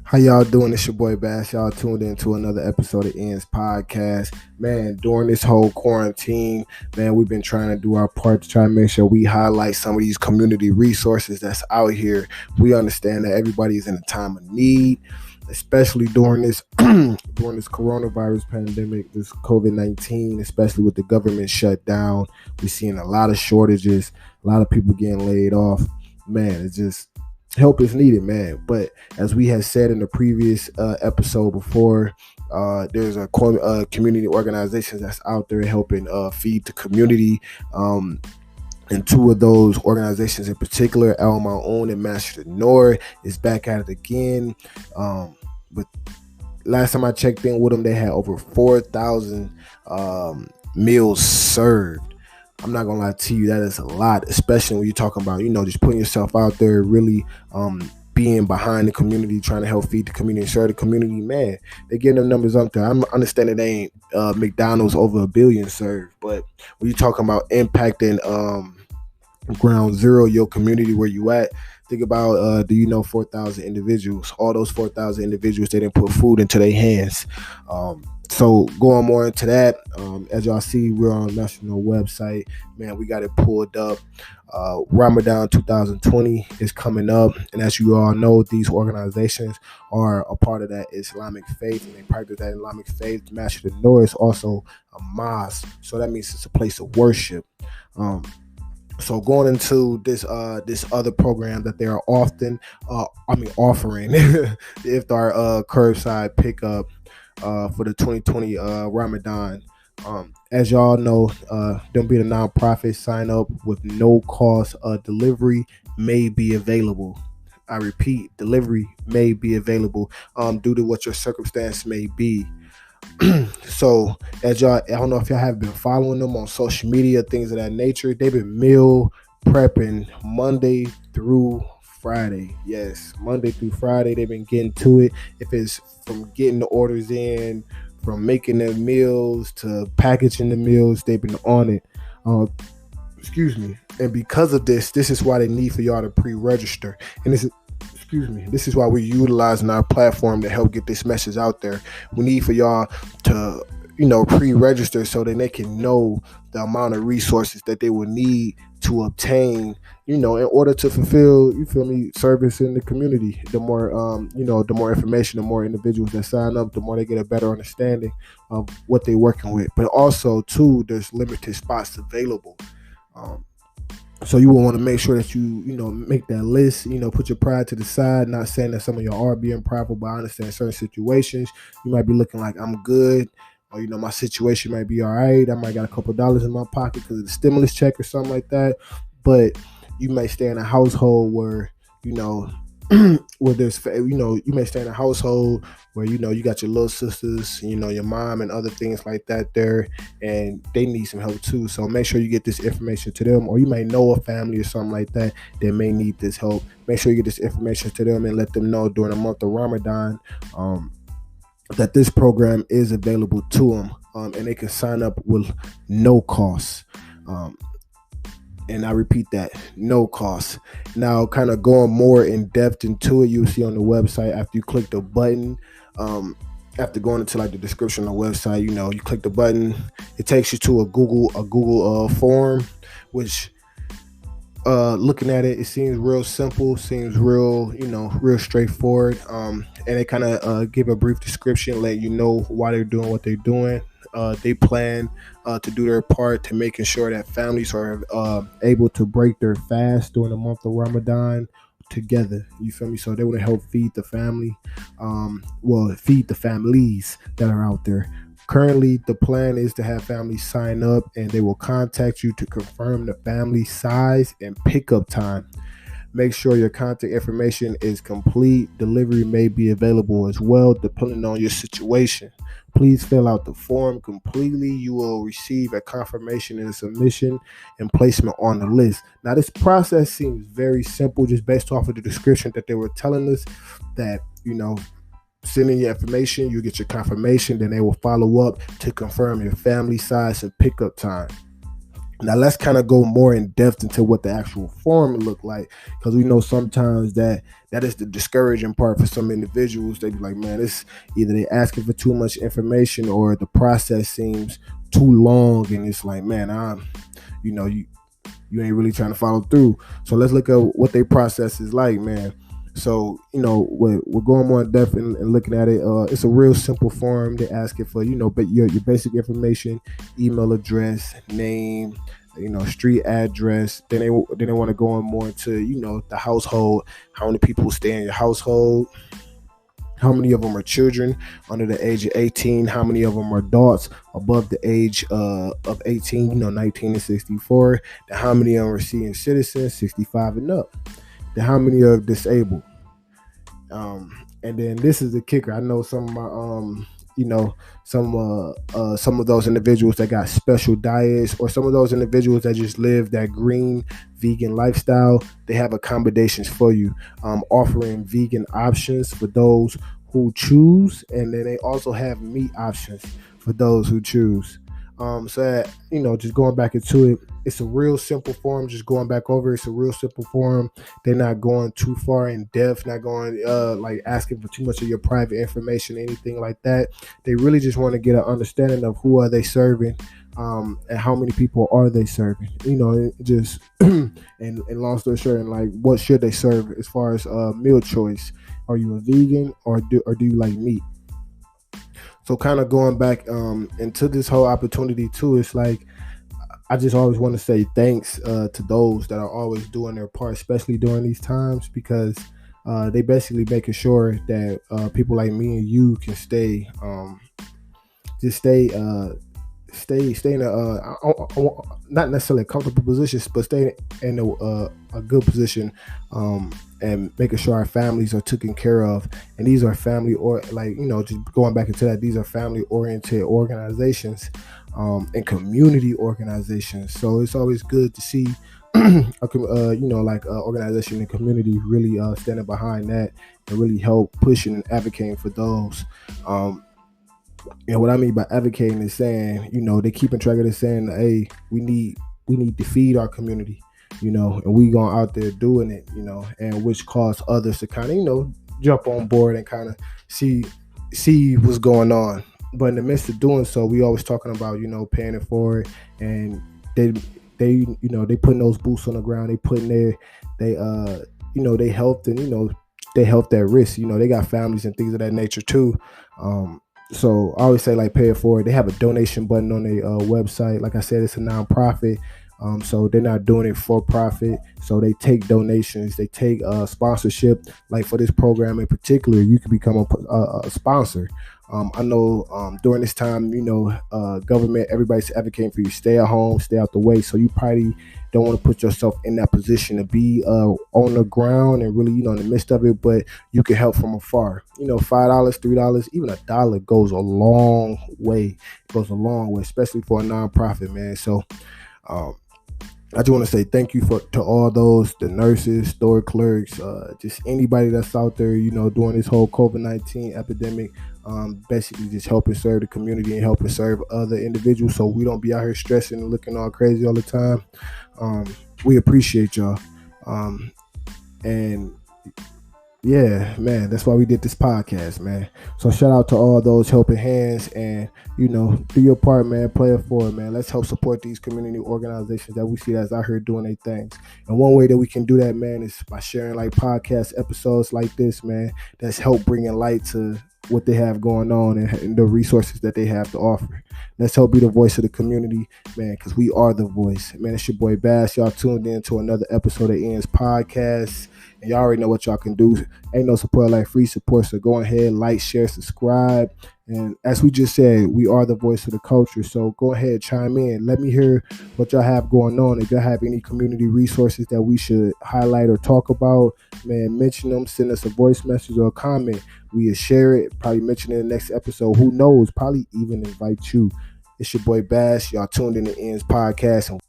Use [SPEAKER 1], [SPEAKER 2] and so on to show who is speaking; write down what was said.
[SPEAKER 1] How y'all doing? It's your boy Bazz. Y'all tuned into another episode of Ian's podcast. Man, during this whole quarantine, man, we've been trying to do our part to try to make sure we highlight some of these community resources that's out here. We understand that everybody is in a time of need, especially during this during this coronavirus pandemic, this COVID-19, especially with the government shut down. We're seeing a lot of shortages, a lot of people getting laid off. Man, it's just help is needed, man. But as we had said in the previous episode before, there's a community organizations that's out there helping feed the community. And two of those organizations in particular, Al My Own and Master the North, is back at it again. But last time I checked in with them, they had over 4,000 meals served. I'm not gonna lie to you, that is a lot, especially when you're talking about, just putting yourself out there, really being behind the community, trying to help feed the community and serve the community. Man, they're getting them numbers up there. I'm understanding they ain't McDonald's over 1 billion served, but when you're talking about impacting ground zero, your community where you at, think about 4,000 individuals. All those 4,000 individuals, they didn't put food into their hands. So going more into that, as y'all see, we're on national website. Man, we got it pulled up. Ramadan 2020 is coming up. And as you all know, these organizations are a part of that Islamic faith, and they practice that Islamic faith. Master the North is also a mosque. So that means it's a place of worship. So going into this other program that they are often offering, the Iftar Curbside Pickup for the 2020 Ramadan. As y'all know, them being a nonprofit, sign up with no cost. Delivery may be available. I repeat, delivery may be available due to what your circumstance may be. So as y'all, I don't know if y'all have been following them on social media, things of that nature. They've been meal prepping Monday through Friday. Yes, Monday through Friday, they've been getting to it. If it's from getting the orders in, from making the meals to packaging the meals, they've been on it. And because of this is why they need for y'all to pre-register. And this is why we're utilizing our platform to help get this message out there. We need for y'all to pre-register so that they can know the amount of resources that they will need to obtain, in order to fulfill, service in the community. The more, the more information, the more individuals that sign up, the more they get a better understanding of what they're working with. But also, too, there's limited spots available. So you will want to make sure that you make that list, put your pride to the side. Not saying that some of y'all are being prideful, but I understand certain situations you might be looking like I'm good, or my situation might be all right. I might got a couple dollars in my pocket because of the stimulus check or something like that. But you may stay in a household where where there's you may stay in a household where you got your little sisters, your mom and other things like that there, and they need some help too. So make sure you get this information to them, or you may know a family or something like that may need this help. Make sure you get this information to them and let them know during the month of Ramadan that this program is available to them, and they can sign up with no cost. And I repeat that, no cost. Now, kind of going more in depth into it, you'll see on the website after you click the button, after going into like the description on the website, you click the button, it takes you to a Google form, which looking at it seems real simple, seems real, real straightforward. And they kind of give a brief description, let you know why they're doing what they're doing. They plan to do their part to making sure that families are able to break their fast during the month of Ramadan together. You feel me? So they want to help feed the family, feed the families that are out there. Currently, the plan is to have families sign up, and they will contact you to confirm the family size and pickup time. Make sure your contact information is complete. Delivery may be available as well, depending on your situation. Please fill out the form completely. You will receive a confirmation and a submission and placement on the list. Now, this process seems very simple, just based off of the description that they were telling us, that, send in your information, you get your confirmation, then they will follow up to confirm your family size and pickup time. Now let's kind of go more in depth into what the actual form look like, because we know sometimes that is the discouraging part for some individuals. They be like, man, this either they asking for too much information or the process seems too long, and it's like, man, you ain't really trying to follow through. So let's look at what their process is like, man. So, we're going more in depth and looking at it. It's a real simple form. They're asking for, but your basic information, email address, name, street address. Then they want to go on more into, the household, how many people stay in your household, how many of them are children under the age of 18, how many of them are adults above the age of 18, 19 to 64, then how many of them are senior citizens, 65 and up, then how many are disabled. And then this is the kicker. I know some of my some of those individuals that got special diets, or some of those individuals that just live that green vegan lifestyle. They have accommodations for you, offering vegan options for those who choose, and then they also have meat options for those who choose. So just going back into it, it's a real simple form. Just going back over, it's a real simple form. They're not going too far in depth, not going like asking for too much of your private information, anything like that. They really just want to get an understanding of who are they serving, and how many people are they serving. Just and long story short, and like what should they serve as far as meal choice. Are you a vegan or do you like meat? So kind of going back into this whole opportunity too, it's like I just always want to say thanks to those that are always doing their part, especially during these times, because they basically making sure that people like me and you can stay in not necessarily a comfortable position, but stay in a good position, and making sure our families are taken care of. And these are family, or just going back into that, these are family oriented organizations, and community organizations. So it's always good to see organization and community really standing behind that and really help pushing and advocating for those. And what I mean by advocating is saying, they keeping track of this, saying, hey, we need to feed our community, and we going out there doing it, and which cause others to kind of, jump on board and kind of see what's going on. But in the midst of doing so, we always talking about, paying it forward, and they putting those boots on the ground, they putting they helped, and they helped at risk. They got families and things of that nature too. So I always say, like, pay it forward. They have a donation button on their website. Like I said, it's a nonprofit. So they're not doing it for profit. So they take donations, they take sponsorship. Like for this program in particular, you can become a sponsor. I know during this time, government, everybody's advocating for you. Stay at home, stay out the way. So you probably don't want to put yourself in that position to be on the ground and really, in the midst of it. But you can help from afar. $5, $3, even $1 goes a long way. It goes a long way, especially for a nonprofit, man. So I just want to say thank you to all those, the nurses, store clerks, just anybody that's out there, during this whole COVID-19 epidemic, basically just helping serve the community and helping serve other individuals, so we don't be out here stressing and looking all crazy all the time. We appreciate y'all. And yeah, man, that's why we did this podcast, man. So shout out to all those helping hands, and do your part, man. Play it forward, man. Let's help support these community organizations that we see that's out here doing their things. And one way that we can do that, man, is by sharing like podcast episodes like this, man. That's help bringing light to what they have going on and the resources that they have to offer. Let's help be the voice of the community, man, because we are the voice. Man, it's your boy Bazz. Y'all tuned in to another episode of Ian's podcast. And y'all already know what y'all can do. Ain't no support like free support. So go ahead, like, share, subscribe. And as we just said, we are the voice of the culture. So go ahead, chime in. Let me hear what y'all have going on. If y'all have any community resources that we should highlight or talk about, man, mention them. Send us a voice message or a comment. We'll share it, probably mention it in the next episode. Who knows? Probably even invite you. It's your boy Bash. Y'all tuned in to Ian's podcast. And